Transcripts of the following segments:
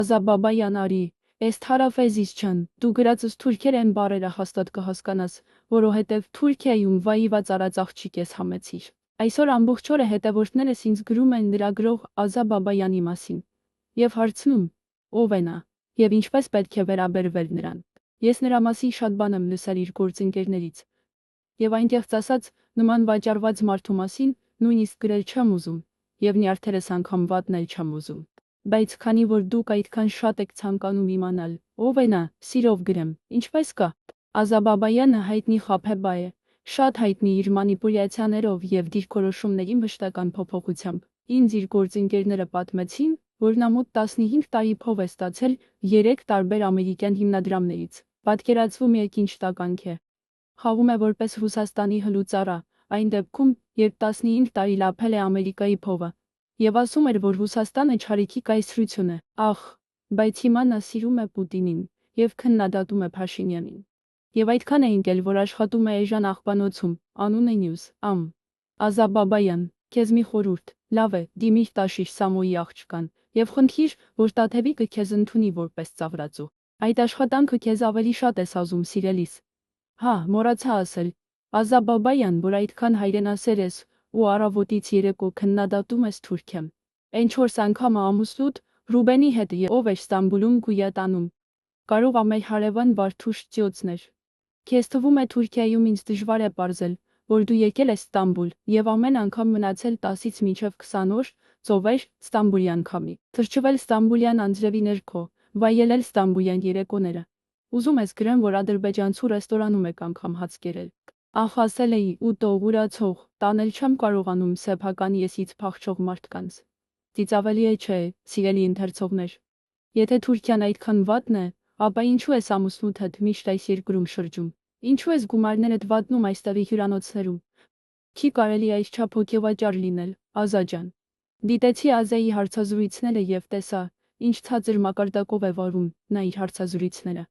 Ազաբաբայան արի, էս թարաֆեզիս չն, դու գրածս թուրքեր են բարերը հաստատ կհասկանաս, որովհետև Թուրքիայում վայիված արած աղջիկ ես համեցիր։ Այսօր ամբողջ օրը հետևորդներս ինձ գրում են լրագրող Ազաբաբայանի մասին եւ հարցնում, ով է նա եւ ինչպես պետք է վերաբերվել նրան։ Ես նրա մասին շատ բան եմ լսել իր գործընկերներից եւ այնտեղից ասած նման վաճառված մարդու մասին նույնիսկ գրել չեմ ուզում եւ նյարդերս անգամ վատնել չեմ ուզում։ Բայց քանի որ դուք այդքան շատ եք ցանկանում իմանալ, ով է նա, սիրով գրեմ, ինչպես կա։ Ազաբաբայանը հայտնի խաբեբա է, շատ հայտնի իր մանիպուլյացիաներով եւ դիրքորոշումների մշտական փոփոխությամբ։ Ինձ իր գործընկերները պատմեցին, որ նա մոտ 15 տարի փող է ստացել 3 տարբեր ամերիկյան հիմնադրամներից։ Պատկերացվում եք ինչ տականք է։ Խաղում է որպես Ռուսաստանի հլուծառա, այն դեպքում, երբ 15 տարի լափել է Ամերիկայի փողը։ Եվ ասում էր, որ Ռուսաստանը չարիքի կայսրություն է, ախ, բայց հիմա նա սիրում է Պուտինին եւ քննադատում է Փաշինյանին։ Եվ այդքան էինք էլ, որ աշխատում է Էժան աղբանոցում, անունը News, Am. Ազաբաբայան, քեզ մի խորհուրդ, լավ է, դիմիր Տաշիր Սամոյի աղջկան եւ խնդրիր, որ Տաթևիկը քեզ ընդունի որպես ծաղրածու։ Այդ աշխատանքը քեզ ավելի շատ է սազում, սիրելիս։ Հա, մոռացա ասել, Ազաբաբայան, որ այդքան հայրենասեր ես ու առավոտից երեկո քննադատում ես Թուրքիան։ Այն 4 անգամը ամուսնուդ Ռուբենի հետ ով էր Ստամբուլում գույատանում։ Կարող ա մեր հարևան Բարթուշ Ճիոցներ։ Քեզ թվում է Թուրքիայում ինձ դժվար է պարզել, որ դու եկել ես Ստամբուլ եւ ամեն անգամ մնացել 10-ից մինչև 20 օր, ծովեր, Ստամբուլյան քամի, թրջվել Ստամբուլյան անձրևի ներքո, վայելել Ստամբուլյան երեկոները։ Ուզում ես գրեմ, որ ադրբեջանցու ռեստորանում եք անգամ հաց կերել։ Ախ, ասել էի, ուտո ուրացող, տանել չեմ կարողանում սեփական եսից փախչող մարդկանց։ Ծիծաղելի է չէ, սիրելի ընթերցողներ։ Եթե Թուրքիան այդքան վատն է, ապա ինչու ես ամուսնուդ հետ միշտ այս երկրում շրջում։ Ինչու ես գումարներդ վատնում այստեղի հյուրանոցներում։ Չի կարելի այսչափ հոգեվաճառ լինել, Ազաջան։ Դիտեցի Ազեի հարցազրույցները եւ տեսա, ինչ ցածր մակարդակով է վարում նա իր հարցազրույցները։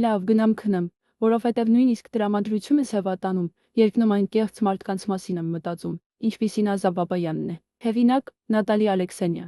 Լավ, գնամ քնեմ, որովհետև նույնիսկ տրամադրությունս է վատանում, երբ նման կեղծ մարդկանց մասին եմ մտածում, ինչպիսին Ազաբաբայանն է։ Հեղինակ՝ Նատալի Ալեքսենյա։